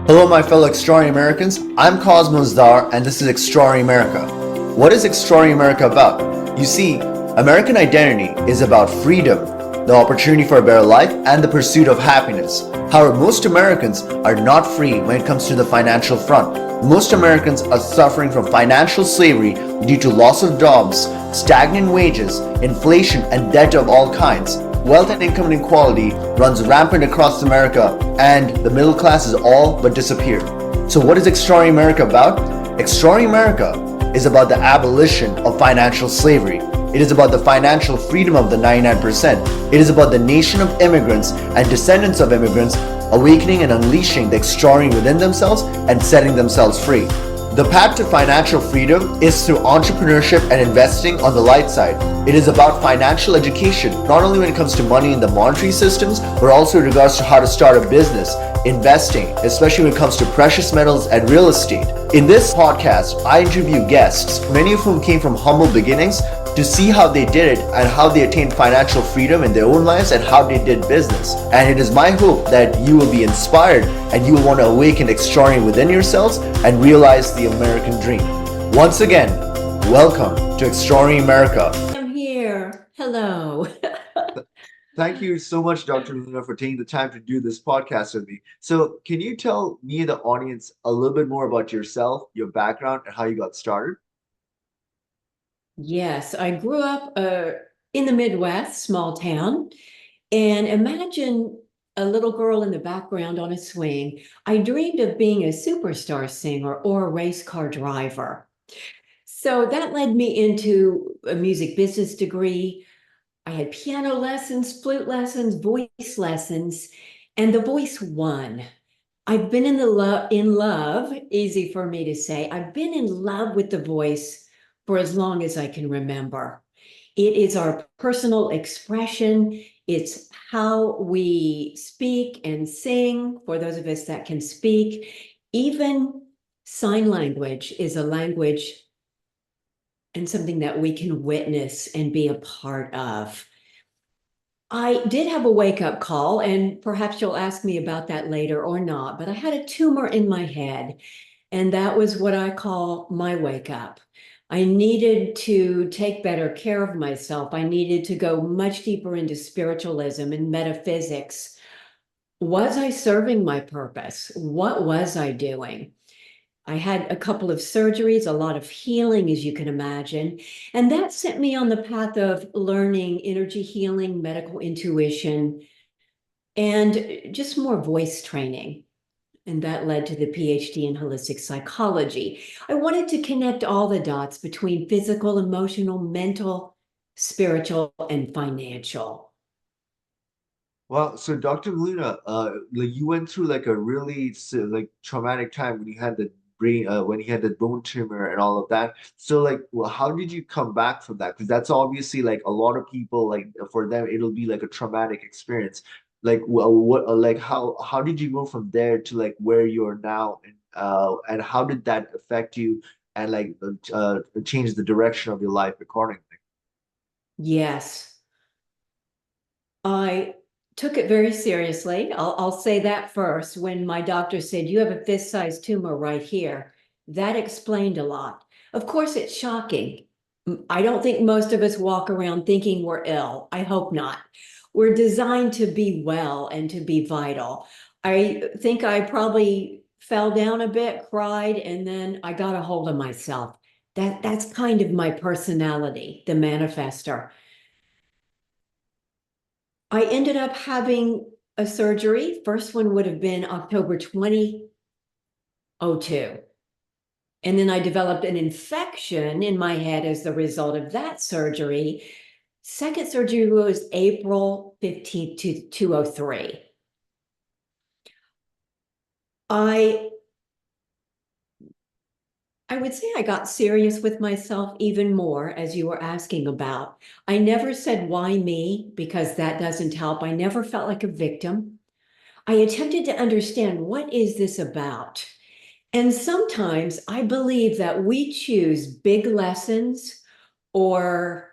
Hello, my fellow Extraordinary Americans. I'm Cosmos Dar, and this is Extraordinary America. What is Extraordinary America about? You see, American identity is about freedom, the opportunity for a better life, and the pursuit of happiness. However, most Americans are not free when it comes to the financial front. Most Americans are suffering from financial slavery due to loss of jobs, stagnant wages, inflation, and debt of all kinds. Wealth and income inequality runs rampant across America, and the middle class is all but disappeared. So what is Extraordinary America about? Extraordinary America is about the abolition of financial slavery. It is about the financial freedom of the 99%. It is about the nation of immigrants and descendants of immigrants awakening and unleashing the extraordinary within themselves and setting themselves free. The path to financial freedom is through entrepreneurship and investing on the light side. It is about financial education, not only when it comes to money in the monetary systems, but also in regards to how to start a business, investing, especially when it comes to precious metals and real estate. In this podcast, I interview guests, many of whom came from humble beginnings, to see how they did it and how they attained financial freedom in their own lives and how they did business. And it is my hope that you will be inspired and you will want to awaken extraordinary within yourselves and realize the American dream. Once again, welcome to Extraordinary America. I'm here. Hello. Thank you so much, Dr. Miluna, for taking the time to do this podcast with me. So, can you tell me and the audience a little bit more about yourself, your background, and how you got started? Yes, I grew up in the Midwest, small town, and imagine a little girl in the background on a swing. I dreamed of being a superstar singer or a race car driver. So that led me into a music business degree. I had piano lessons, flute lessons, voice lessons, and the voice won. I've been in love, easy for me to say. I've been in love with the voice for as long as I can remember. It is our personal expression. It's how we speak and sing for those of us that can speak. Even sign language is a language and something that we can witness and be a part of. I did have a wake-up call, and perhaps you'll ask me about that later or not, but I had a tumor in my head, and that was what I call my wake-up. I needed to take better care of myself. I needed to go much deeper into spiritualism and metaphysics. Was I serving my purpose? What was I doing? I had a couple of surgeries, a lot of healing, as you can imagine. And that sent me on the path of learning energy healing, medical intuition, and just more voice training. And that led to the PhD in holistic psychology. I wanted to connect all the dots between physical, emotional, mental, spiritual, and financial. Well, so Dr. Luna, like you went through like a really like traumatic time when you had the brain, when you had the bone tumor and all of that. So like, well, how did you come back from that? Because that's obviously like a lot of people, like for them, it'll be like a traumatic experience. Like, well, what, like, how did you go from there to like where you are now, and how did that affect you and like change the direction of your life accordingly? Yes, I took it very seriously. I'll say that first. When my doctor said, "You have a fist-sized tumor right here," that explained a lot. Of course, it's shocking. I don't think most of us walk around thinking we're ill. I hope not. We're designed to be well and to be vital. I think I probably fell down a bit, cried, and then I got a hold of myself. That's kind of my personality, the manifester. I ended up having a surgery. First one would have been October 2002. And then I developed an infection in my head as the result of that surgery. Second surgery was April 15th, 2003. I I would say I got serious with myself even more, as you were asking about. I never said, "Why me?" because that doesn't help. I never felt like a victim. I attempted to understand, what is this about? And sometimes I believe that we choose big lessons or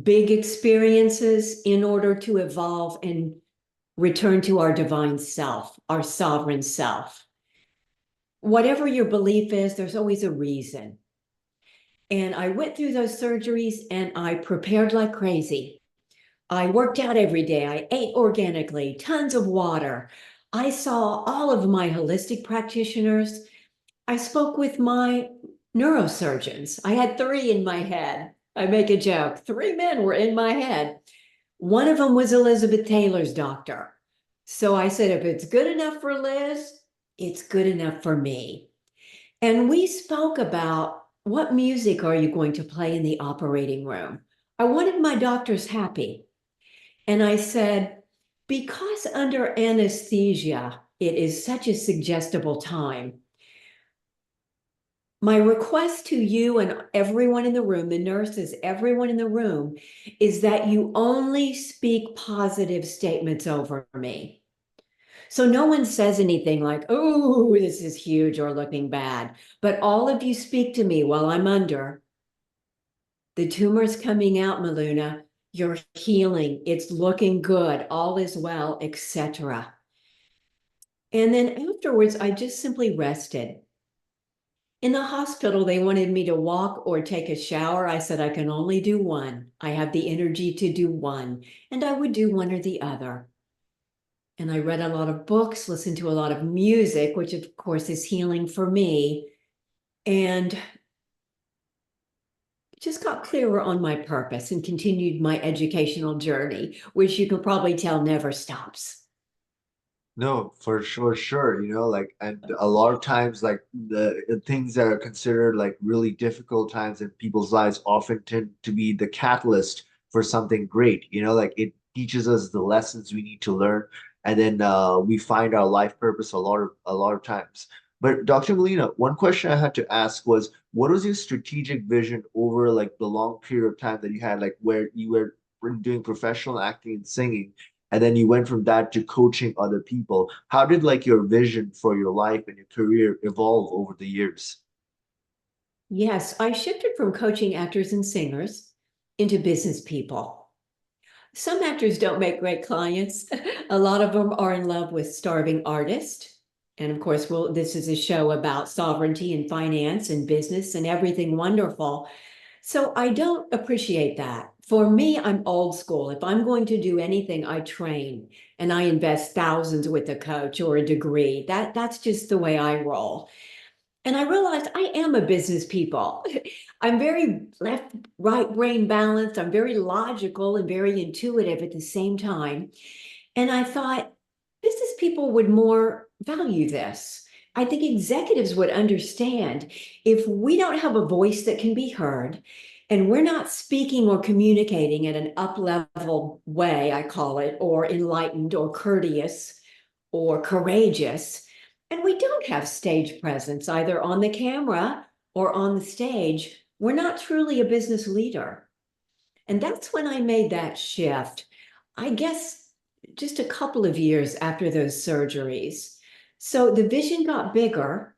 big experiences in order to evolve and return to our divine self, our sovereign self. whatever your belief is, there's always a reason. And I went through those surgeries and I prepared like crazy. I worked out every day. I ate organically, tons of water. I saw all of my holistic practitioners. I spoke with my neurosurgeons. I had three in my head. I make a joke. Three men were in my head. One of them was Elizabeth Taylor's doctor. So I said, if it's good enough for Liz, it's good enough for me. And we spoke about what music are you going to play in the operating room? I wanted my doctors happy. And I said, because under anesthesia, it is such a suggestible time. My request to you and everyone in the room, the nurses, everyone in the room, is that you only speak positive statements over me. So no one says anything like, oh, this is huge or looking bad. But all of you speak to me while I'm under. The tumor's coming out, Miluna. You're healing. It's looking good. All is well, etc. And then afterwards, I just simply rested. In the hospital, they wanted me to walk or take a shower. I said, I can only do one. I have the energy to do one, and I would do one or the other. And I read a lot of books, listened to a lot of music, which of course is healing for me, and just got clearer on my purpose and continued my educational journey, which you can probably tell never stops. No, for sure. Like, and a lot of times, like the things that are considered like really difficult times in people's lives often tend to be the catalyst for something great. Like it teaches us the lessons we need to learn, and then we find our life purpose a lot of times. But Dr. Melina, one question I had to ask was, what was your strategic vision over like the long period of time that you had, like where you were doing professional acting and singing? And then you went from that to coaching other people. How did like your vision for your life and your career evolve over the years? Yes, I shifted from coaching actors and singers into business people. Some actors don't make great clients. A lot of them are in love with starving artists. And of course, this is a show about sovereignty and finance and business and everything wonderful. So I don't appreciate that. For me, I'm old school. If I'm going to do anything, I train and I invest thousands with a coach or a degree. That's just the way I roll. And I realized I am a business people. I'm very left, right brain balanced. I'm very logical and very intuitive at the same time. And I thought business people would more value this. I think executives would understand if we don't have a voice that can be heard and we're not speaking or communicating in an up level way, I call it, or enlightened or courteous or courageous, and we don't have stage presence either on the camera or on the stage, we're not truly a business leader. And that's when I made that shift. I guess just a couple of years after those surgeries. So the vision got bigger.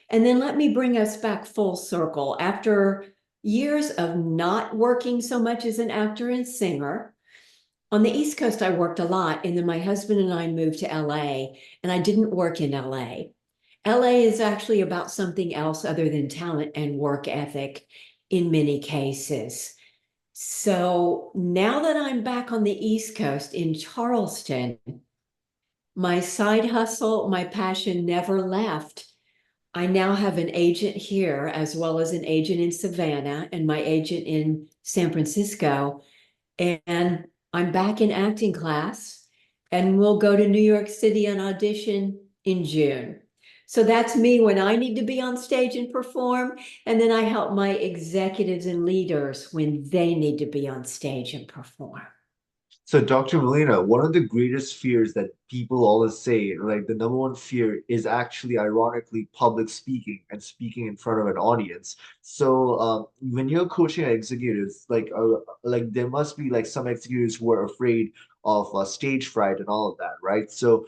And then let me bring us back full circle. After years of not working so much as an actor and singer, on the East Coast, I worked a lot. And then my husband and I moved to LA, and I didn't work in LA. LA is actually about something else other than talent and work ethic in many cases. So now that I'm back on the East Coast in Charleston, my side hustle, my passion never left. I now have an agent here as well as an agent in Savannah and my agent in San Francisco. And I'm back in acting class and we'll go to New York City and audition in June. So that's me when I need to be on stage and perform. And then I help my executives and leaders when they need to be on stage and perform. So, Dr. Molina, one of the greatest fears that people always say, like the number one fear is actually ironically public speaking and speaking in front of an audience. So, when you're coaching executives, like there must be like some executives who are afraid of stage fright and all of that, right? So,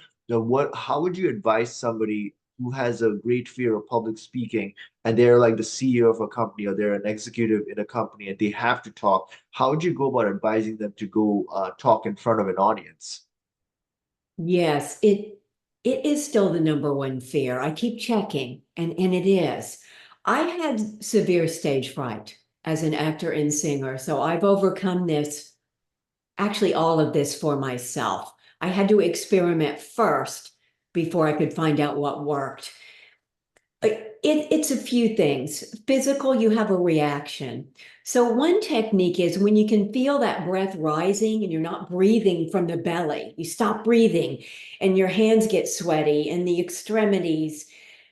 how would you advise somebody who has a great fear of public speaking and they're like the CEO of a company or they're an executive in a company and they have to talk? How would you go about advising them to go talk in front of an audience? Yes, It is still the number one fear. I keep checking, and it is. I had severe stage fright as an actor and singer, so I've overcome this, actually, all of this for myself. I had to experiment first before I could find out what worked. It's a few things. Physical, you have a reaction. So, one technique is when you can feel that breath rising and you're not breathing from the belly, you stop breathing and your hands get sweaty and the extremities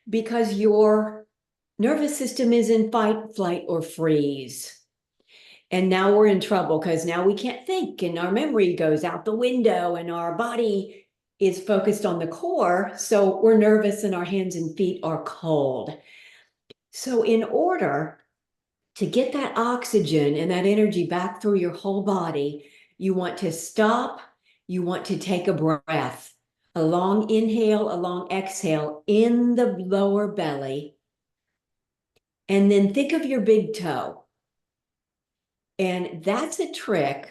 because your nervous system is in fight, flight, or freeze. And now we're in trouble because now we can't think and our memory goes out the window and our body is focused on the core. So we're nervous and our hands and feet are cold. So, in order to get that oxygen and that energy back through your whole body, you want to stop, you want to take a breath, a long inhale, a long exhale in the lower belly, and then think of your big toe. And that's a trick.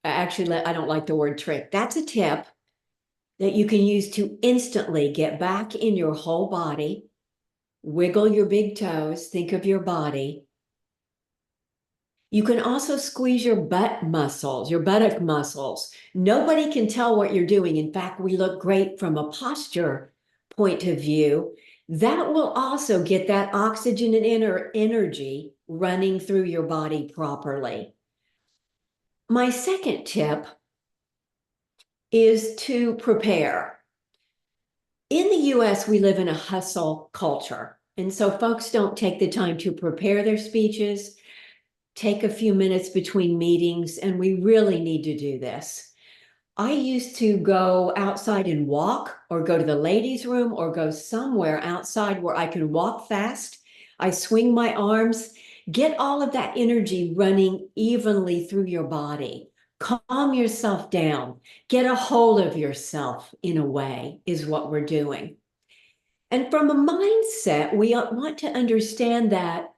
Actually, I don't like the word trick. That's a tip that you can use to instantly get back in your whole body. Wiggle your big toes, think of your body. You can also squeeze your butt muscles, your buttock muscles. Nobody can tell what you're doing. In fact, we look great from a posture point of view. That will also get that oxygen and energy running through your body properly. My second tip is to prepare. In the US, we live in a hustle culture. And so folks don't take the time to prepare their speeches, take a few minutes between meetings, and we really need to do this. I used to go outside and walk or go to the ladies' room or go somewhere outside where I can walk fast. I swing my arms, get all of that energy running evenly through your body. Calm yourself down, get a hold of yourself in a way, is what we're doing. And from a mindset, we want to understand that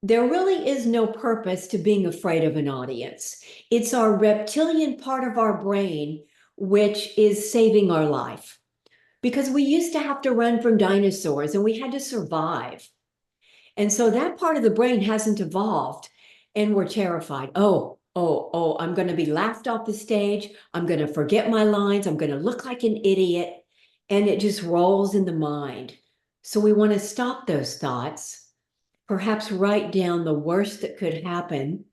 there really is no purpose to being afraid of an audience. It's our reptilian part of our brain which is saving our life. Because we used to have to run from dinosaurs and we had to survive. And so that part of the brain hasn't evolved and we're terrified. Oh, I'm going to be laughed off the stage. I'm going to forget my lines. I'm going to look like an idiot. And it just rolls in the mind. So we want to stop those thoughts, perhaps write down the worst that could happen.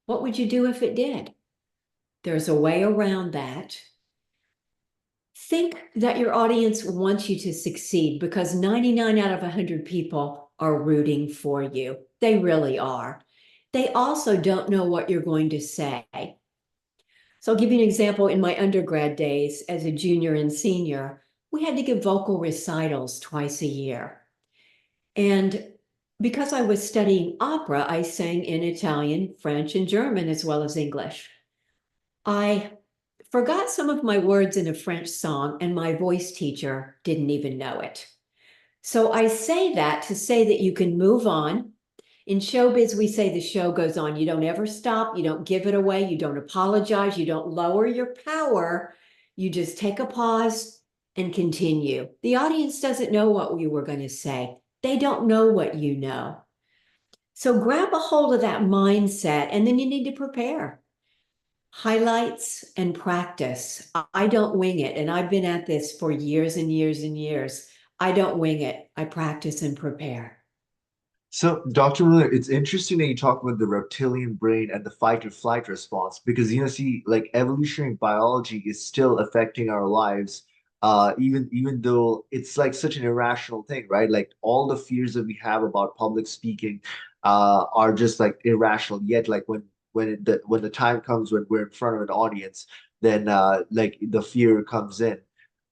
What would you do if it did? There's a way around that. Think that your audience wants you to succeed because 99 out of 100 people are rooting for you. They really are. They also don't know what you're going to say. So I'll give you an example. In my undergrad days as a junior and senior, we had to give vocal recitals twice a year. And because I was studying opera, I sang in Italian, French, and German, as well as English. I forgot some of my words in a French song, and my voice teacher didn't even know it. So I say that to say that you can move on. In showbiz, we say the show goes on. You don't ever stop. You don't give it away. You don't apologize. You don't lower your power. You just take a pause and continue. The audience doesn't know what you were going to say. They don't know what you know. So grab a hold of that mindset, and then you need to prepare. Highlights and practice. I don't wing it, and I've been at this for years and years and years. I don't wing it. I practice and prepare. So, Dr. Miller, it's interesting that you talk about the reptilian brain and the fight or flight response because see, like evolutionary biology is still affecting our lives, even though it's like such an irrational thing, right? Like all the fears that we have about public speaking, are just like irrational. Yet, like when the time comes when we're in front of an audience, then like the fear comes in.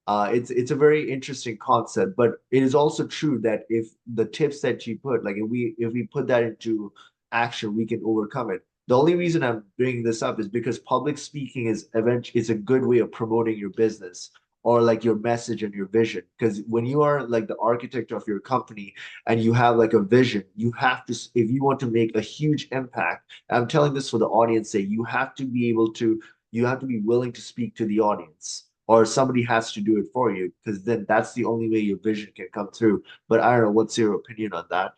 It's a very interesting concept, but it is also true that if the tips that you put, like if we put that into action, we can overcome it. The only reason I'm bringing this up is because public speaking is a good way of promoting your business or like your message and your vision. Because when you are like the architect of your company and you have like a vision, you have to, if you want to make a huge impact, I'm telling this for the audience sake, you have to be willing to speak to the audience or somebody has to do it for you, because then that's the only way your vision can come through. But I don't know, what's your opinion on that?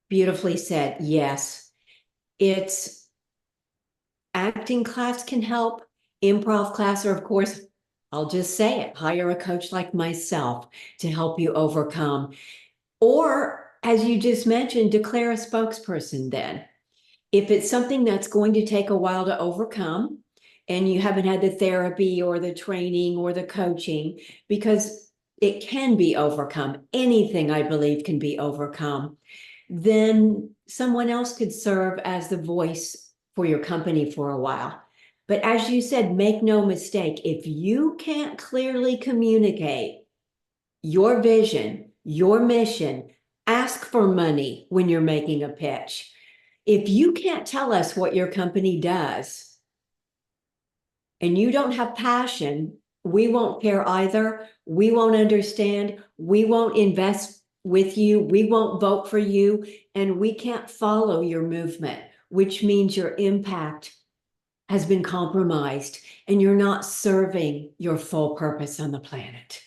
Beautifully said. Yes. It's acting class can help, improv class, or of course, I'll just say it, hire a coach like myself to help you overcome. Or, as you just mentioned, declare a spokesperson then. If it's something that's going to take a while to overcome, and you haven't had the therapy or the training or the coaching, because it can be overcome, anything I believe can be overcome, then someone else could serve as the voice for your company for a while. But as you said, make no mistake, if you can't clearly communicate your vision, your mission, ask for money when you're making a pitch. If you can't tell us what your company does and you don't have passion, we won't care either. We won't understand. We won't invest with you. We won't vote for you. And we can't follow your movement, which means your impact has been compromised and you're not serving your full purpose on the planet.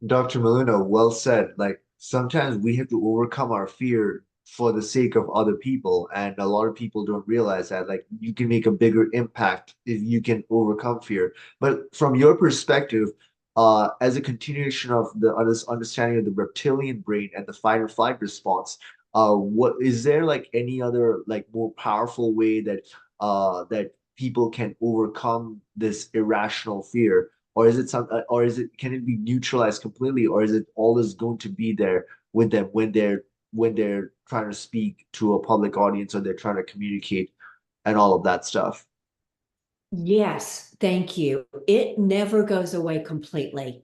Dr. Miluna, well said. Like sometimes we have to overcome our fear for the sake of other people, and a lot of people don't realize that. Like you can make a bigger impact if you can overcome fear. But from your perspective, as a continuation of the this understanding of the reptilian brain and the fight or flight response, what is there like any other like more powerful way that people can overcome this irrational fear? Or is it or is it, can it be neutralized completely, or is it always going to be there with them when they're trying to speak to a public audience or they're trying to communicate and all of that stuff? Yes, thank you. It never goes away completely.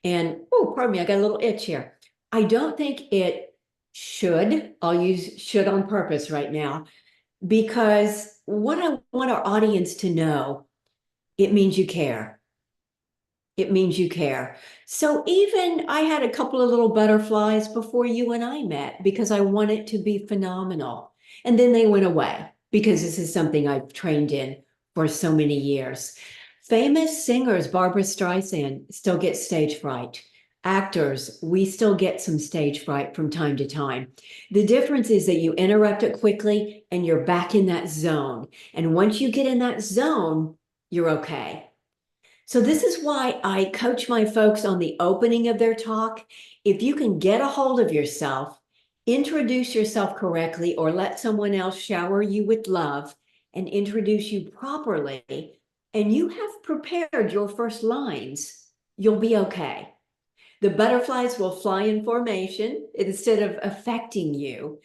And oh, pardon me, I got a little itch here. I don't think it should. I'll use should on purpose right now because what I want our audience to know, it means you care. It means you care. So even I had a couple of little butterflies before you and I met because I want it to be phenomenal. And then they went away because this is something I've trained in for so many years. Famous singers, Barbara Streisand, still get stage fright. Actors, we still get some stage fright from time to time. The difference is that you interrupt it quickly and you're back in that zone. And once you get in that zone, you're okay. So this is why I coach my folks on the opening of their talk. If you can get a hold of yourself, introduce yourself correctly, or let someone else shower you with love and introduce you properly, and you have prepared your first lines, you'll be okay. The butterflies will fly in formation instead of affecting you.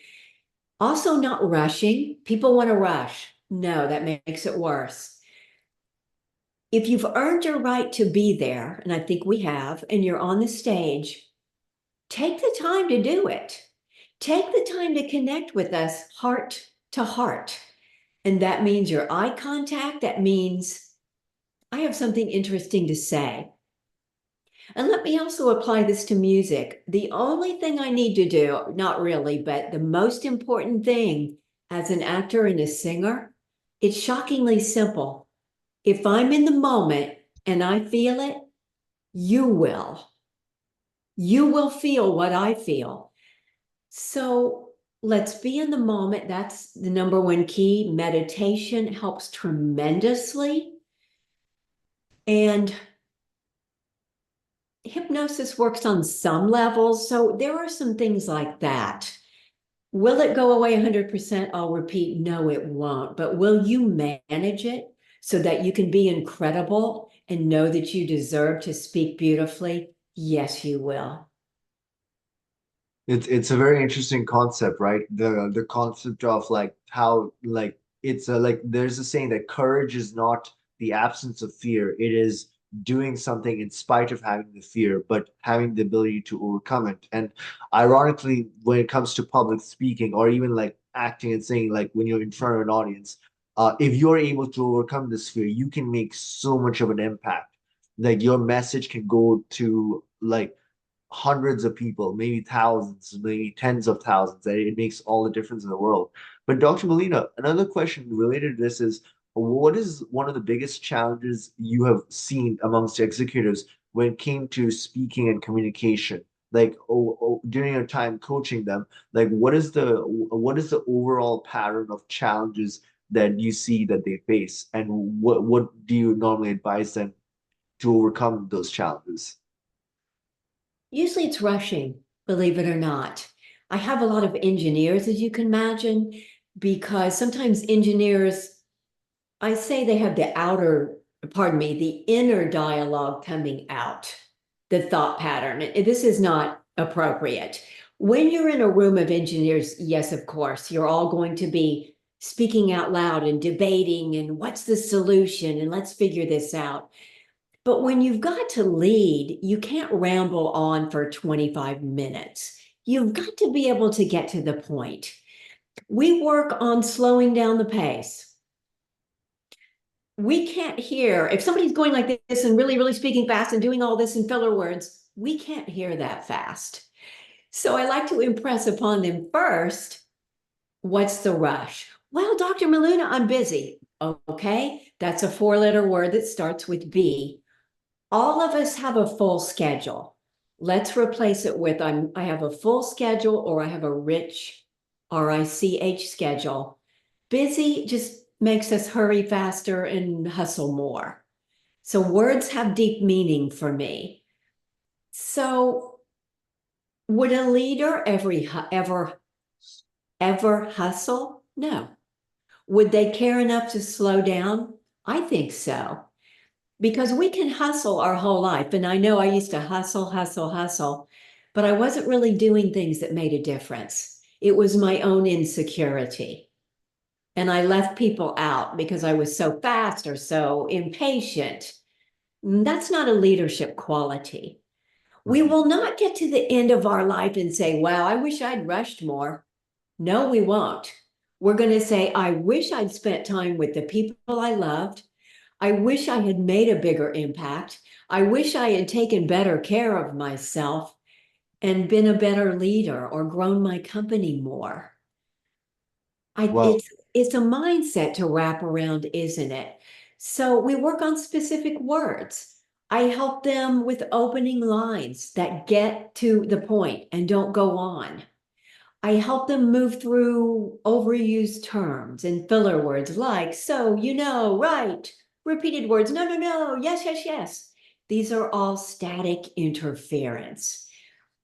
Also, not rushing. People want to rush. No, that makes it worse. If you've earned your right to be there, and I think we have, and you're on the stage, take the time to do it. Take the time to connect with us heart to heart. And that means your eye contact. That means I have something interesting to say. And let me also apply this to music. The only thing I need to do, not really, but the most important thing as an actor and a singer, it's shockingly simple. If I'm in the moment and I feel it, you will. You will feel what I feel. So let's be in the moment. That's the number one key. Meditation helps tremendously. And hypnosis works on some levels. So there are some things like that. Will it go away 100%? I'll repeat, no, it won't. But will you manage it so that you can be incredible and know that you deserve to speak beautifully? Yes, you will. It's a very interesting concept, right? The concept of like how like it's a like there's a saying that courage is not the absence of fear. It is doing something in spite of having the fear, but having the ability to overcome it. And ironically, when it comes to public speaking or even like acting and saying, like when you're in front of an audience, if you're able to overcome this fear, you can make so much of an impact. Like your message can go to like hundreds of people, maybe thousands, maybe tens of thousands, and it makes all the difference in the world. But Dr. Melina, another question related to this is, what is one of the biggest challenges you have seen amongst executives when it came to speaking and communication? Like, during your time coaching them, like what is the overall pattern of challenges that you see that they face, and what do you normally advise them to overcome those challenges? Usually it's rushing, believe it or not. I have a lot of engineers, as you can imagine, because sometimes engineers, I say they have the outer, pardon me, the inner dialogue coming out, the thought pattern. This is not appropriate. When you're in a room of engineers, yes, of course, you're all going to be speaking out loud and debating and what's the solution and let's figure this out. But when you've got to lead, you can't ramble on for 25 minutes. You've got to be able to get to the point. We work on slowing down the pace. We can't hear, if somebody's going like this and really, really speaking fast and doing all this in filler words, we can't hear that fast. So I like to impress upon them first, what's the rush? Well, Dr. Miluna, I'm busy. Okay, that's a 4-letter word that starts with B. All of us have a full schedule. Let's replace it with I have a full schedule, or I have a rich, RICH schedule. Busy just makes us hurry faster and hustle more. So words have deep meaning for me. So would a leader ever hustle? No. Would they care enough to slow down? I think so. Because we can hustle our whole life. And I know I used to hustle, hustle, hustle, but I wasn't really doing things that made a difference. It was my own insecurity. And I left people out because I was so fast or so impatient. That's not a leadership quality. We Mhm. will not get to the end of our life and say, wow, I wish I'd rushed more. No, we won't. We're going to say, I wish I'd spent time with the people I loved. I wish I had made a bigger impact. I wish I had taken better care of myself and been a better leader or grown my company more. I, Well, it's a mindset to wrap around, isn't it? So we work on specific words. I help them with opening lines that get to the point and don't go on. I help them move through overused terms and filler words like, so, right, repeated words, no, no, no, yes, yes, yes. These are all static interference.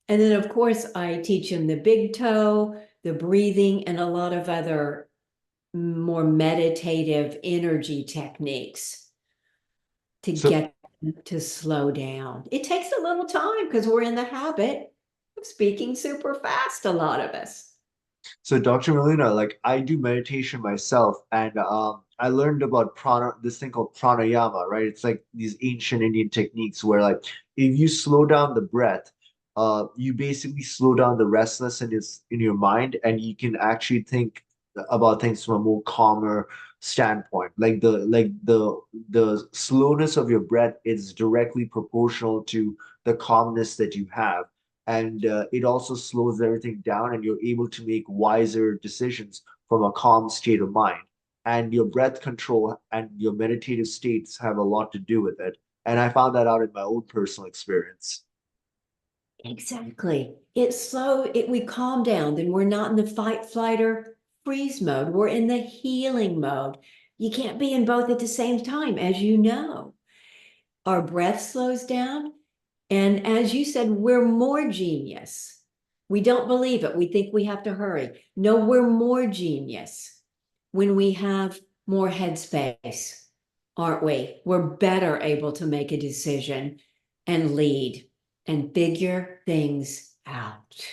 And then, of course, I teach them the big toe, the breathing, and a lot of other more meditative energy techniques to so get them to slow down. It takes a little time because we're in the habit of speaking super fast, a lot of us. So, Dr. Melina, like I do meditation myself, and I learned about this thing called pranayama, right? It's like these ancient Indian techniques where, like, if you slow down the breath, you basically slow down the restless in your mind, and you can actually think about things from a more calmer standpoint. Like the slowness of your breath is directly proportional to the calmness that you have, and it also slows everything down, and you're able to make wiser decisions from a calm state of mind. And your breath control and your meditative states have a lot to do with it, and I found that out in my own personal experience. Exactly. We calm down, then we're not in the fight, flight, or freeze mode. We're in the healing mode. You can't be in both at the same time, as you know. Our breath slows down. And as you said, we're more genius. We don't believe it. We think we have to hurry. No, we're more genius when we have more headspace, aren't we? We're better able to make a decision and lead and figure things out.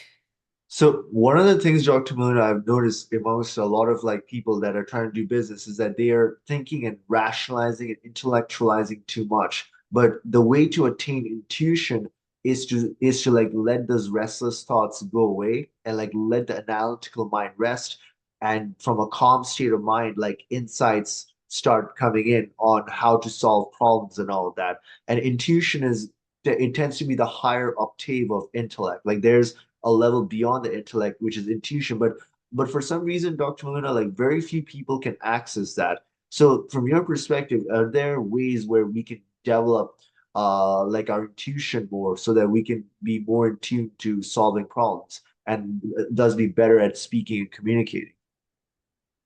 So one of the things, Dr. Milner, I've noticed amongst a lot of like people that are trying to do business is that they are thinking and rationalizing and intellectualizing too much. But the way to attain intuition is to like let those restless thoughts go away and like let the analytical mind rest. And from a calm state of mind, like insights start coming in on how to solve problems and all of that. And intuition is it tends to be the higher octave of intellect. Like there's a level beyond the intellect, which is intuition. But for some reason, Dr. Molina, like very few people can access that. So from your perspective, are there ways where we can develop like our intuition more so that we can be more in tune to solving problems and thus be better at speaking and communicating?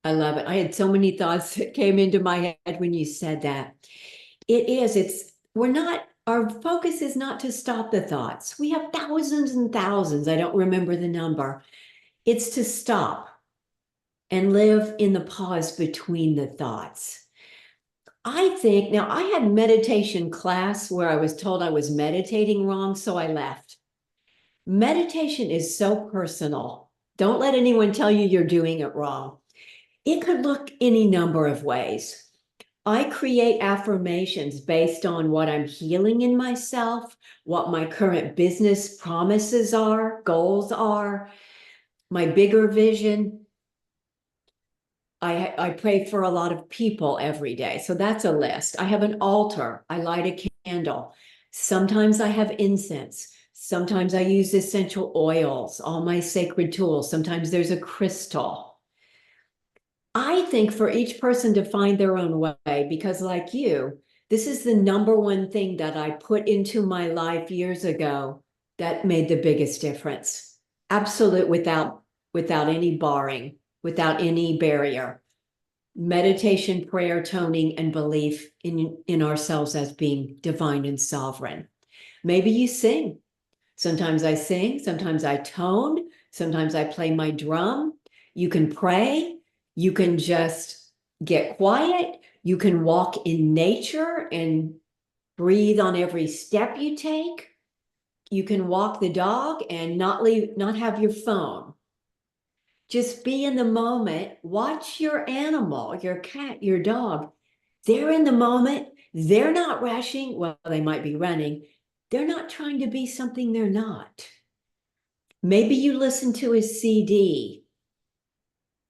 I love it. I had so many thoughts that came into my head when you said that. We're not, our focus is not to stop the thoughts. We have thousands and thousands. I don't remember the number. It's to stop and live in the pause between the thoughts. I think now I had meditation class where I was told I was meditating wrong, so I left. Meditation is so personal. Don't let anyone tell you you're doing it wrong. It could look any number of ways. I create affirmations based on what I'm healing in myself, what my current business promises are, goals are, my bigger vision. I pray for a lot of people every day. So that's a list. I have an altar. I light a candle. Sometimes I have incense. Sometimes I use essential oils, all my sacred tools. Sometimes there's a crystal. I think for each person to find their own way, because like you, this is the number one thing that I put into my life years ago that made the biggest difference. Absolute without any barring, without any barrier. Meditation, prayer, toning, and belief in ourselves as being divine and sovereign. Maybe you sing. Sometimes I sing, sometimes I tone, sometimes I play my drum. You can pray, you can just get quiet, you can walk in nature and breathe on every step you take. You can walk the dog and not have your phone. Just be in the moment. Watch your animal, your cat, your dog. They're in the moment. They're not rushing. Well, they might be running. They're not trying to be something they're not. Maybe you listen to a CD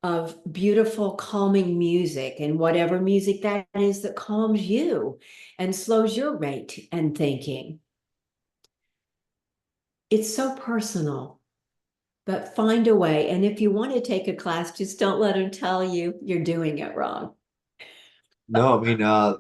of beautiful, calming music and whatever music that is that calms you and slows your rate and thinking. It's so personal, but find a way. And if you want to take a class, just don't let them tell you you're doing it wrong. No, I mean, yeah,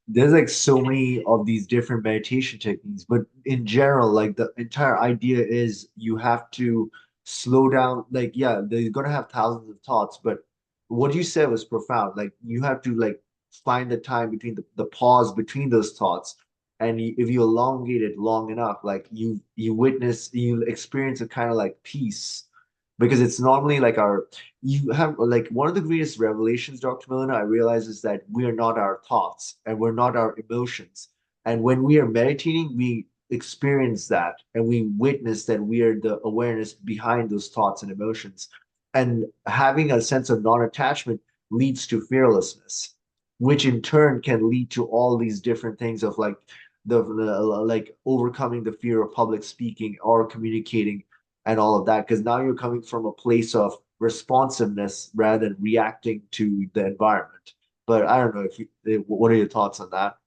there's like so many of these different meditation techniques, but in general, like the entire idea is you have to slow down. Like, yeah, they're gonna have thousands of thoughts, but what you said was profound. Like, you have to like find the time between the pause between those thoughts, and if you elongate it long enough, like you experience a kind of like peace, because it's normally like our you have like one of the greatest revelations, Dr. Miluna, I realize is that we are not our thoughts and we're not our emotions. And when we are meditating, we experience that and we witness that we are the awareness behind those thoughts and emotions. And having a sense of non-attachment leads to fearlessness, which in turn can lead to all these different things of like the like overcoming the fear of public speaking or communicating and all of that, because now you're coming from a place of responsiveness rather than reacting to the environment. But I don't know if what are your thoughts on that?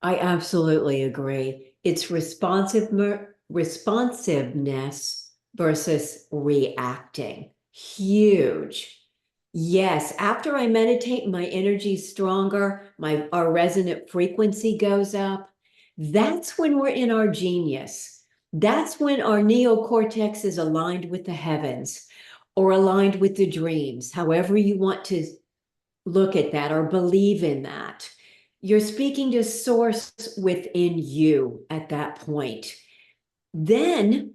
I absolutely agree. It's responsiveness versus reacting. Huge. Yes, after I meditate, my energy's stronger, our resonant frequency goes up. That's when we're in our genius. That's when our neocortex is aligned with the heavens or aligned with the dreams, however you want to look at that or believe in that. You're speaking to source within you at that point. Then,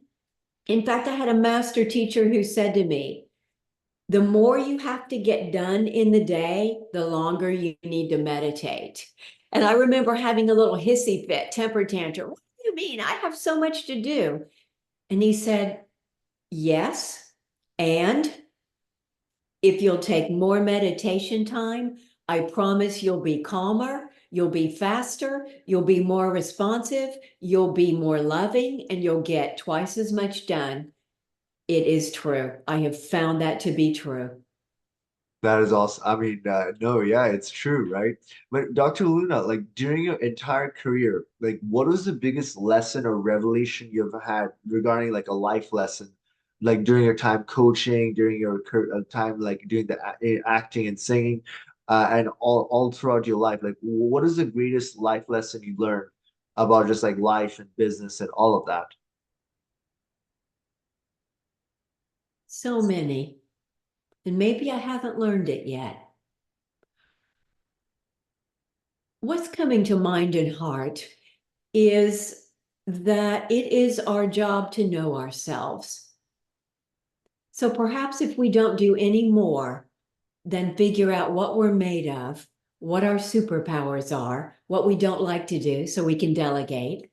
in fact, I had a master teacher who said to me, the more you have to get done in the day, the longer you need to meditate. And I remember having a little hissy fit, temper tantrum. What do you mean? I have so much to do. And he said, yes. And if you'll take more meditation time, I promise you'll be calmer, you'll be faster, you'll be more responsive, you'll be more loving, and you'll get twice as much done. It is true. I have found that to be true. That is also, I mean, no, yeah, it's true, right? But Dr. Luna, like during your entire career, like what was the biggest lesson or revelation you've had regarding like a life lesson, like during your time coaching, during your time like doing the acting and singing? and all throughout your life, like what is the greatest life lesson you learned about just like life and business and all of that? So many. And maybe I haven't learned it yet. What's coming to mind and heart is that it is our job to know ourselves. So perhaps if we don't do any more than figure out what we're made of, what our superpowers are, what we don't like to do, so we can delegate.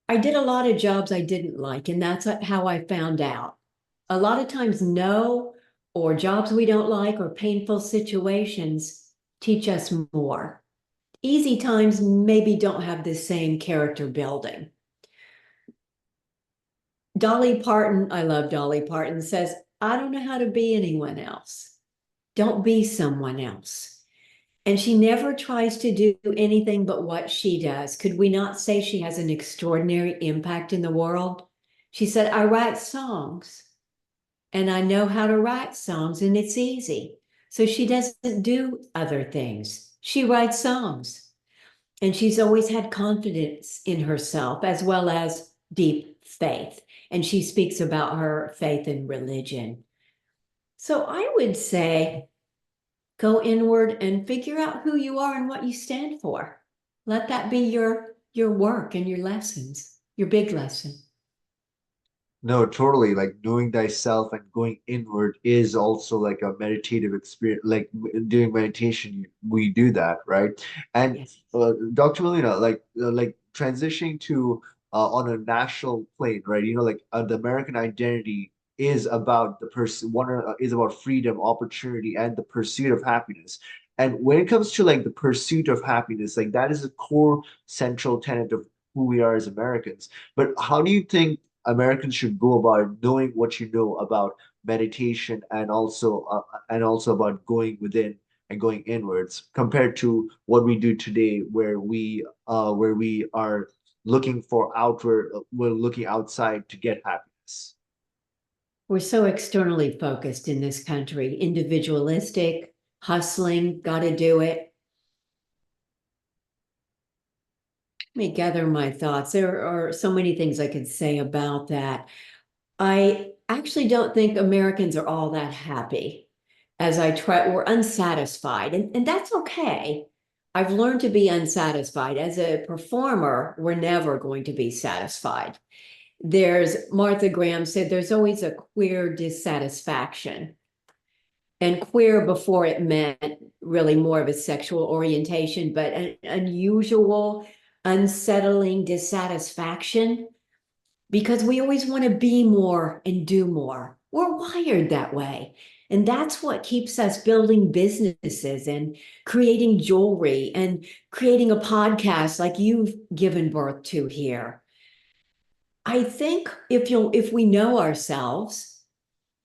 I did a lot of jobs I didn't like, and that's how I found out. A lot of times, no, or jobs we don't like, or painful situations teach us more. Easy times maybe don't have the same character building. Dolly Parton, I love Dolly Parton, says, I don't know how to be anyone else. Don't be someone else. And she never tries to do anything but what she does. Could we not say she has an extraordinary impact in the world? She said, I write songs and I know how to write songs and it's easy. So she doesn't do other things. She writes songs. And she's always had confidence in herself as well as deep faith. And she speaks about her faith in religion. So I would say go inward and figure out who you are and what you stand for. Let that be your work and your lessons, your big lesson. No, totally. Like knowing thyself and going inward is also like a meditative experience. Like doing meditation, we do that, right? And Yes. Dr. Melina, like transitioning to on a national plane, right? You know, like the American identity is about the person one is about freedom, opportunity, and the pursuit of happiness. And when it comes to like the pursuit of happiness, like that is a core central tenet of who we are as Americans. But how do you think Americans should go about knowing what you know about meditation and also about going within and going inwards compared to what we do today, where we are looking for outward, we're looking outside to get happiness. We're so externally focused in this country, individualistic, hustling, got to do it. Let me gather my thoughts. There are so many things I could say about that. I actually don't think Americans are all that happy as I try, we're unsatisfied, and that's okay. I've learned to be unsatisfied. As a performer, we're never going to be satisfied. There's Martha Graham said there's always a queer dissatisfaction. And queer before it meant really more of a sexual orientation, but an unusual, unsettling dissatisfaction because we always want to be more and do more. We're wired that way. And that's what keeps us building businesses and creating jewelry and creating a podcast like you've given birth to here. I think if we know ourselves,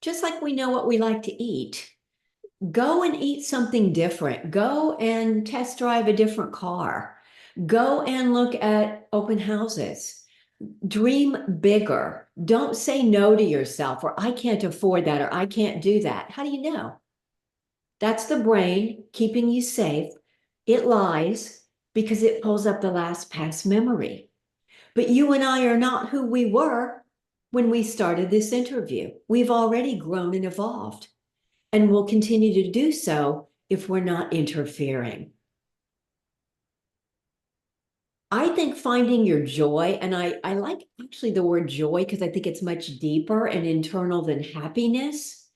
just like we know what we like to eat, go and eat something different. Go and test drive a different car. Go and look at open houses. Dream bigger. Don't say no to yourself or I can't afford that or I can't do that. How do you know? That's the brain keeping you safe. It lies because it pulls up the last past memory. But you and I are not who we were when we started this interview. We've already grown and evolved, and we'll continue to do so if we're not interfering. I think finding your joy, and I like actually the word joy because I think it's much deeper and internal than happiness.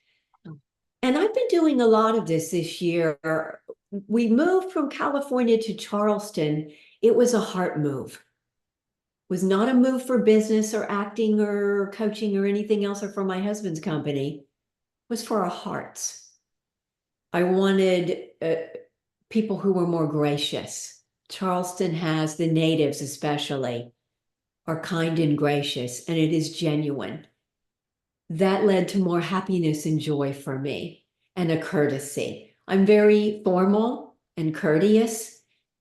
And I've been doing a lot of this year. We moved from California to Charleston. It was a heart move. It was not a move for business or acting or coaching or anything else or for my husband's company. It was for our hearts. I wanted people who were more gracious. Charleston has the natives, especially, are kind and gracious, and it is genuine. That led to more happiness and joy for me and a courtesy. I'm very formal and courteous,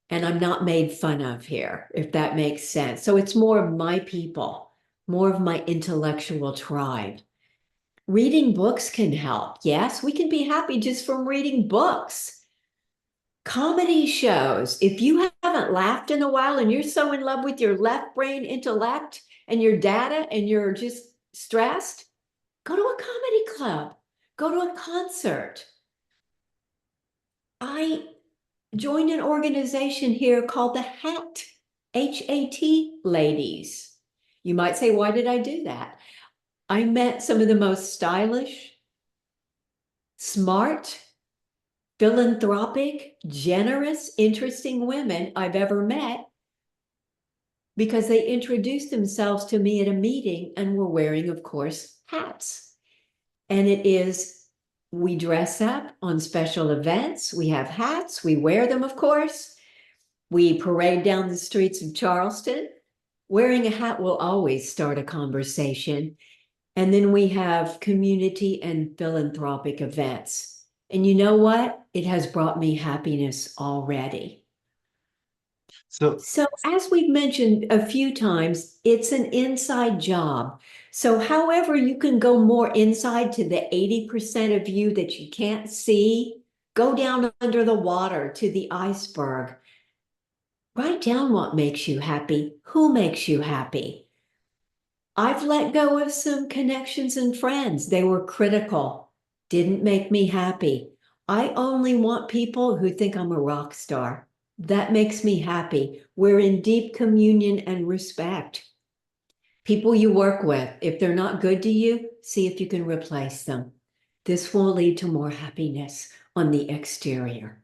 and I'm not made fun of here, if that makes sense. So it's more of my people, more of my intellectual tribe. Reading books can help. Yes, we can be happy just from reading books. Comedy shows. If you haven't laughed in a while and you're so in love with your left brain intellect and your data and you're just stressed, go to a comedy club, go to a concert. I joined an organization here called the HAT ladies. You might say, why did I do that? I met some of the most stylish, smart, philanthropic, generous, interesting women I've ever met because they introduced themselves to me at a meeting and were wearing, of course, hats. And it is, we dress up on special events. We have hats. We wear them, of course. We parade down the streets of Charleston. Wearing a hat will always start a conversation. And then we have community and philanthropic events. And you know what? It has brought me happiness already. So So, as we've mentioned a few times, it's an inside job. So, however, you can go more inside to the 80% of you that you can't see, go down under the water to the iceberg. Write down what makes you happy, who makes you happy. I've let go of some connections and friends. They were critical, didn't make me happy. I only want people who think I'm a rock star. That makes me happy. We're in deep communion and respect. People you work with, if they're not good to you, see if you can replace them. This will lead to more happiness on the exterior.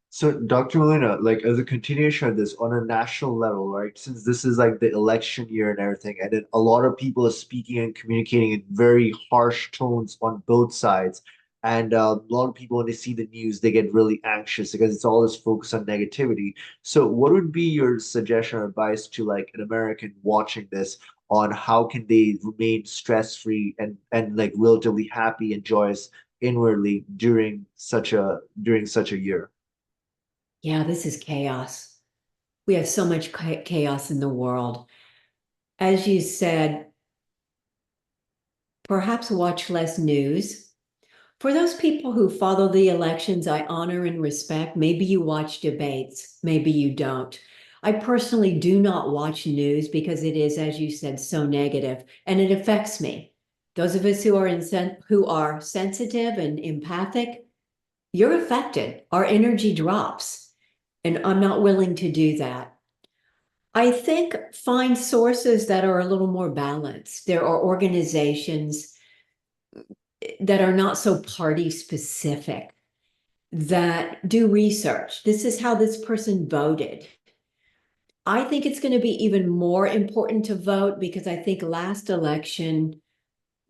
So, Dr. Melina, like as a continuation of this on a national level, right? Since this is like the election year and everything, and then a lot of people are speaking and communicating in very harsh tones on both sides. And a lot of people, when they see the news, they get really anxious because it's all this focus on negativity. So, what would be your suggestion or advice to like an American watching this on how can they remain stress-free and like relatively happy and joyous inwardly during such a year? Yeah, this is chaos. We have so much chaos in the world. As you said, perhaps watch less news. For those people who follow the elections, I honor and respect. Maybe you watch debates, maybe you don't. I personally do not watch news because it is, as you said, so negative and it affects me. Those of us who are sensitive and empathic, you're affected. Our energy drops, and I'm not willing to do that. I think find sources that are a little more balanced. There are organizations that are not so party specific that do research. This is how this person voted. I think it's going to be even more important to vote because I think last election,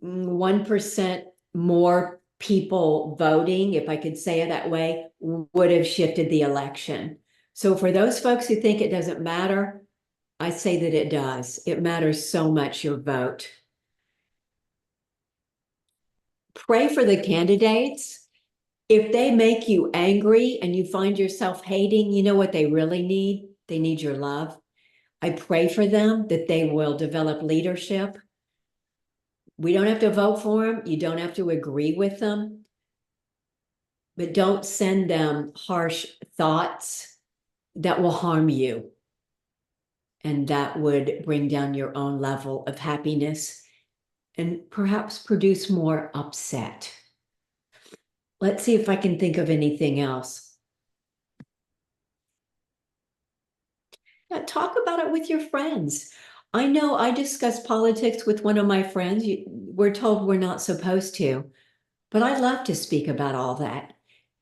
1% more people voting, if I could say it that way, would have shifted the election. So for those folks who think it doesn't matter, I say that it does. It matters so much, your vote. Pray for the candidates. If they make you angry and you find yourself hating, you know what they really need? They need your love. I pray for them that they will develop leadership. We don't have to vote for them. You don't have to agree with them, but don't send them harsh thoughts that will harm you. And that would bring down your own level of happiness and perhaps produce more upset. Let's see if I can think of anything else. Now, talk about it with your friends. I know I discussed politics with one of my friends. We're told we're not supposed to, but I love to speak about all that.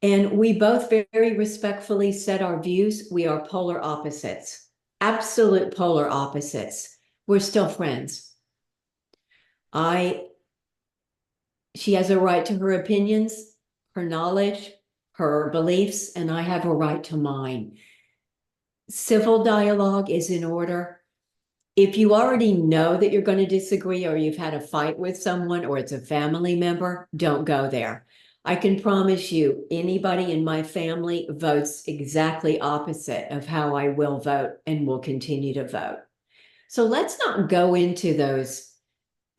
And we both very respectfully said our views. We are polar opposites, absolute polar opposites. We're still friends. She has a right to her opinions, her knowledge, her beliefs, and I have a right to mine. Civil dialogue is in order. If you already know that you're going to disagree or you've had a fight with someone or it's a family member, don't go there. I can promise you, anybody in my family votes exactly opposite of how I will vote and will continue to vote. So let's not go into those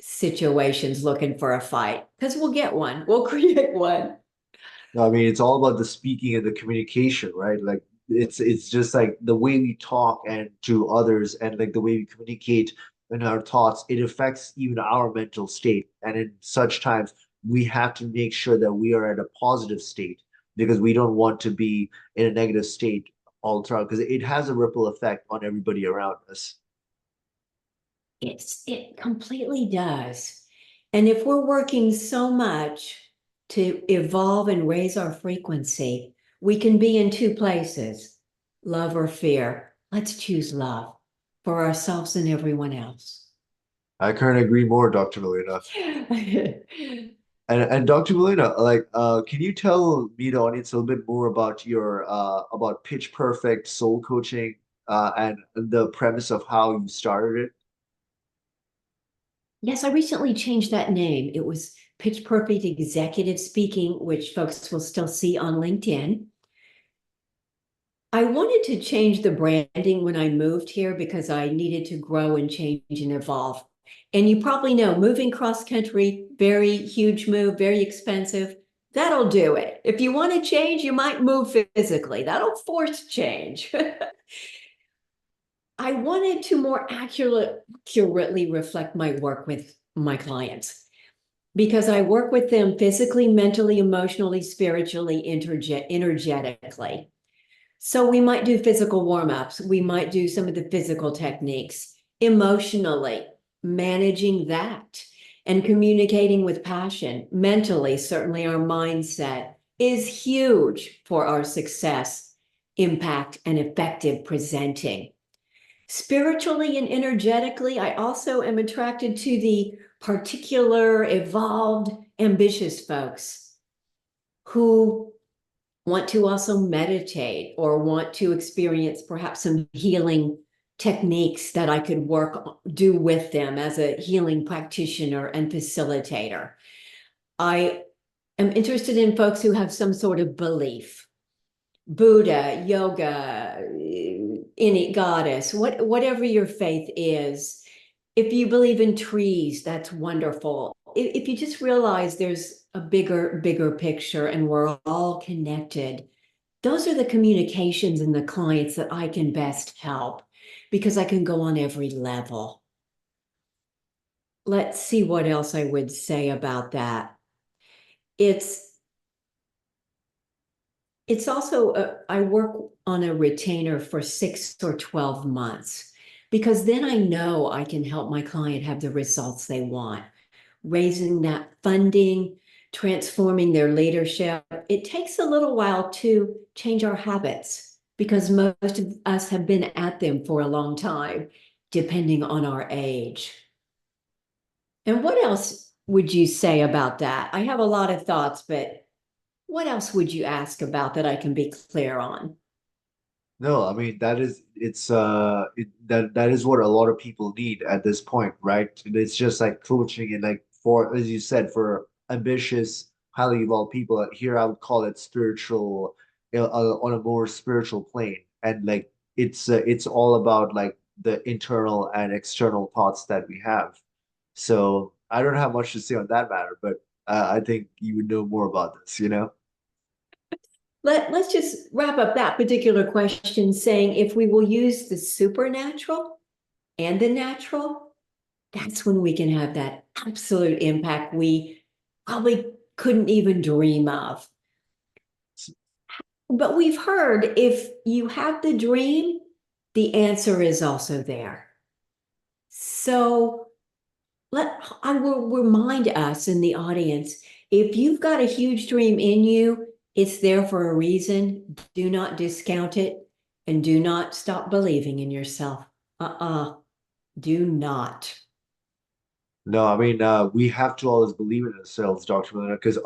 situations looking for a fight because we'll get one. We'll create one. No, I mean, it's all about the speaking and the communication, right? Like it's just like the way we talk and to others and like the way we communicate in our thoughts, it affects even our mental state. And in such times, we have to make sure that we are at a positive state because we don't want to be in a negative state all the time because it has a ripple effect on everybody around us. It completely does. And if we're working so much to evolve and raise our frequency, we can be in two places, love or fear. Let's choose love for ourselves and everyone else. I couldn't agree more, Dr. Melina. And Dr. Melina, like, can you tell me the audience a little bit more about your about Pitch Perfect soul coaching and the premise of how you started it? Yes, I recently changed that name. It was Pitch Perfect Executive Speaking, which folks will still see on LinkedIn. I wanted to change the branding when I moved here because I needed to grow and change and evolve. And you probably know moving cross country, very huge move, very expensive. That'll do it. If you want to change, you might move physically. That'll force change. I wanted to more accurately reflect my work with my clients because I work with them physically, mentally, emotionally, spiritually, energetically. So we might do physical warm-ups. We might do some of the physical techniques, emotionally, managing that and communicating with passion. Mentally, certainly our mindset is huge for our success, impact, and effective presenting. Spiritually and energetically, I also am attracted to the particular, evolved, ambitious folks who want to also meditate or want to experience perhaps some healing techniques that I could do with them as a healing practitioner and facilitator. I am interested in folks who have some sort of belief. Buddha, yoga, any goddess, whatever your faith is. If you believe in trees, that's wonderful. If you just realize there's a bigger picture and we're all connected, those are the communications and the clients that I can best help because I can go on every level. Let's see what else I would say about that. It's It's also, I work on a retainer for 6 or 12 months because then I know I can help my client have the results they want. Raising that funding, transforming their leadership. It takes a little while to change our habits because most of us have been at them for a long time, depending on our age. And what else would you say about that? I have a lot of thoughts, but what else would you ask about that I can be clear on? No, I mean that is what a lot of people need at this point, right? It's just like coaching and like for as you said for ambitious, highly evolved people. Here I would call it spiritual, on a more spiritual plane, and like it's all about like the internal and external thoughts that we have. So I don't have much to say on that matter, but I think you would know more about this, you know? Let's just wrap up that particular question saying if we will use the supernatural and the natural, that's when we can have that absolute impact we probably couldn't even dream of. But we've heard if you have the dream, the answer is also there. So I will remind us in the audience, if you've got a huge dream in you, it's there for a reason. Do not discount it and do not stop believing in yourself. Do not. No, I mean, we have to always believe in ourselves, Dr. Melina, because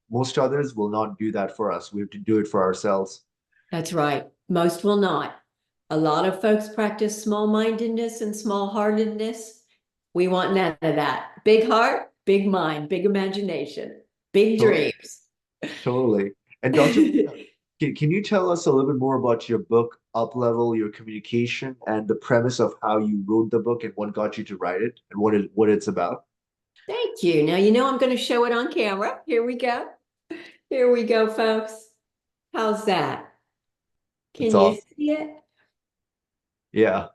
most others will not do that for us. We have to do it for ourselves. That's right. Most will not. A lot of folks practice small-mindedness and small-heartedness. We want none of that. Big heart, big mind, big imagination, big To- dreams. Totally. And Dr. Melina, can you tell us a little bit more about your book, Up-Level Your Communication, and the premise of how you wrote the book and what got you to write it and what it's about? Thank you. Now, you know, I'm going to show it on camera. Here we go. Here we go, folks. How's that? It's Can you awesome. see it? Yeah.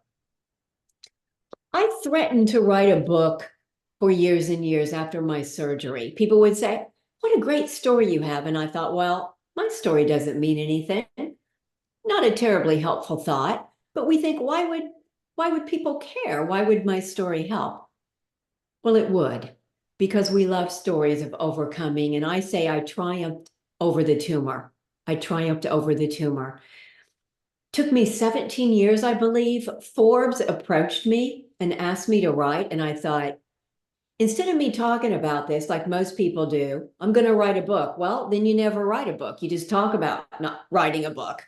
I threatened to write a book for years and years after my surgery. People would say, "What a great story you have." And I thought, well, my story doesn't mean anything. Not a terribly helpful thought, but we think, why would people care? Why would my story help? Well, it would, because we love stories of overcoming. And I say I triumphed over the tumor. I triumphed over the tumor. Took me 17 years, I believe. Forbes approached me and asked me to write. And I thought, instead of me talking about this like most people do, I'm going to write a book. Well, then you never write a book. You just talk about not writing a book.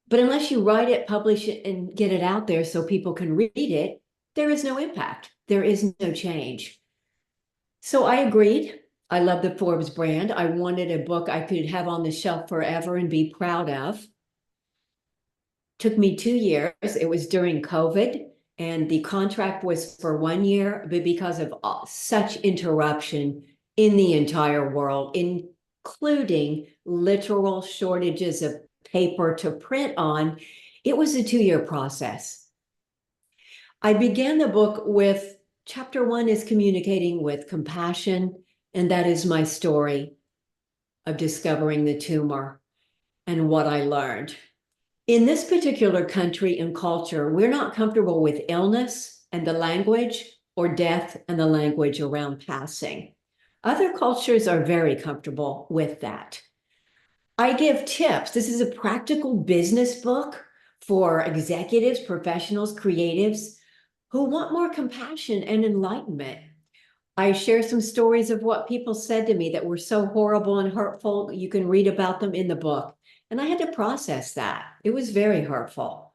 But unless you write it, publish it, and get it out there so people can read it, there is no impact. There is no change. So I agreed. I love the Forbes brand. I wanted a book I could have on the shelf forever and be proud of. Took me 2 years. It was during COVID, and the contract was for 1 year, but because of such interruption in the entire world, including literal shortages of paper to print on, it was a 2 year process. I began the book with chapter one is communicating with compassion, and that is my story of discovering the tumor and what I learned. In this particular country and culture, we're not comfortable with illness and the language, or death and the language around passing. Other cultures are very comfortable with that. I give tips. This is a practical business book for executives, professionals, creatives who want more compassion and enlightenment. I share some stories of what people said to me that were so horrible and hurtful. You can read about them in the book. And I had to process that. It was very hurtful.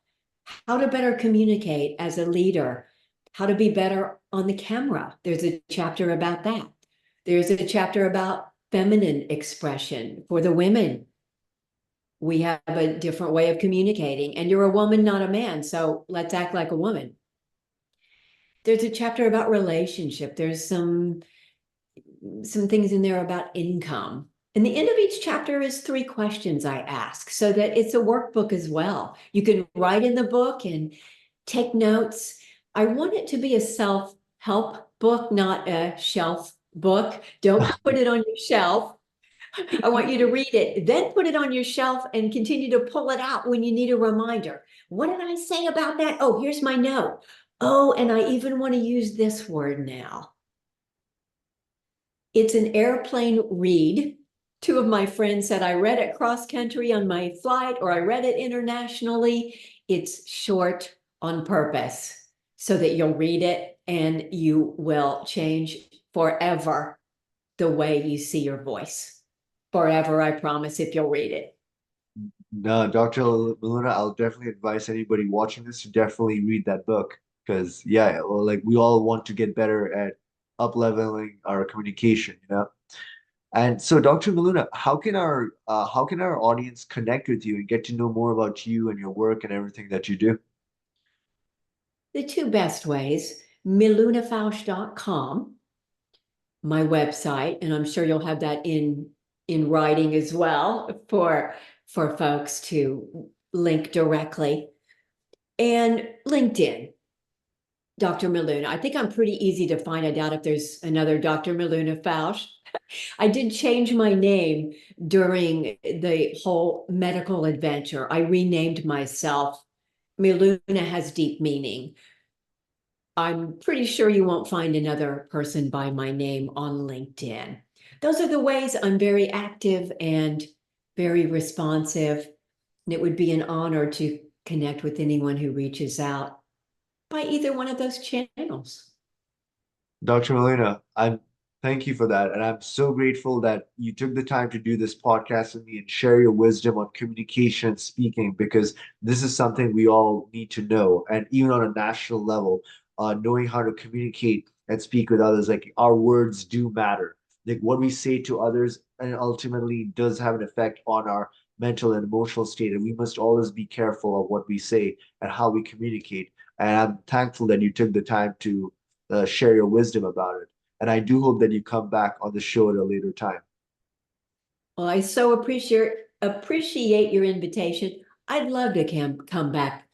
How to better communicate as a leader, how to be better on the camera. There's a chapter about that. There's a chapter about feminine expression for the women. We have a different way of communicating, and you're a woman, not a man. So let's act like a woman. There's a chapter about relationship. There's some things in there about income. And the end of each chapter is 3 questions I ask, so that it's a workbook as well. You can write in the book and take notes. I want it to be a self-help book, not a shelf book. Don't put it on your shelf. I want you to read it, then put it on your shelf and continue to pull it out when you need a reminder. What did I say about that? Oh, here's my note. Oh, and I even want to use this word now. It's an airplane read. 2 of my friends said I read it cross country on my flight, or I read it internationally. It's short on purpose so that you'll read it and you will change forever the way you see your voice. Forever, I promise, if you'll read it. No, Dr. Miluna, I'll definitely advise anybody watching this to definitely read that book because yeah, well, like we all want to get better at up leveling our communication, you know? And so, Dr. Miluna, how can our audience connect with you and get to know more about you and your work and everything that you do? The 2 best ways, milunafausch.com, my website, and I'm sure you'll have that in writing as well for folks to link directly. And LinkedIn, Dr. Miluna. I think I'm pretty easy to find. I doubt if there's another Dr. Miluna Fausch. I did change my name during the whole medical adventure. I renamed myself. Miluna has deep meaning. I'm pretty sure you won't find another person by my name on LinkedIn. Those are the ways. I'm very active and very responsive. And it would be an honor to connect with anyone who reaches out by either one of those channels. Dr. Molina, I'm thank you for that. And I'm so grateful that you took the time to do this podcast with me and share your wisdom on communication and speaking, because this is something we all need to know. And even on a national level, knowing how to communicate and speak with others, like our words do matter. Like what we say to others and ultimately does have an effect on our mental and emotional state. And we must always be careful of what we say and how we communicate. And I'm thankful that you took the time to share your wisdom about it. And I do hope that you come back on the show at a later time. Well, I so appreciate your invitation. I'd love to come back.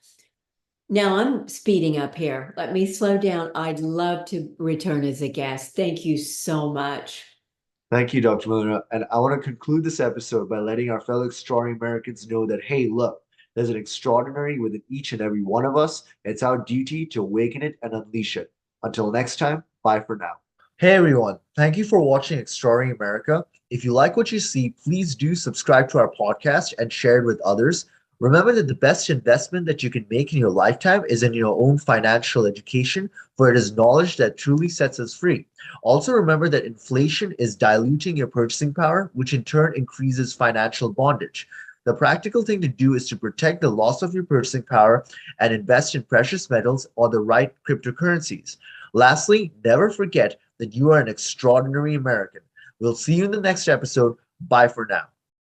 Now I'm speeding up here. Let me slow down. I'd love to return as a guest. Thank you so much. Thank you, Dr. Miluna. And I want to conclude this episode by letting our fellow extraordinary Americans know that, hey, look, there's an extraordinary within each and every one of us. It's our duty to awaken it and unleash it. Until next time, bye for now. Hey everyone, thank you for watching Extraordinary America. If you like what you see, please do subscribe to our podcast and share it with others. Remember that the best investment that you can make in your lifetime is in your own financial education, for it is knowledge that truly sets us free. Also, remember that inflation is diluting your purchasing power, which in turn increases financial bondage. The practical thing to do is to protect the loss of your purchasing power and invest in precious metals or the right cryptocurrencies. Lastly, never forget that you are an extraordinary American. We'll see you in the next episode. Bye for now.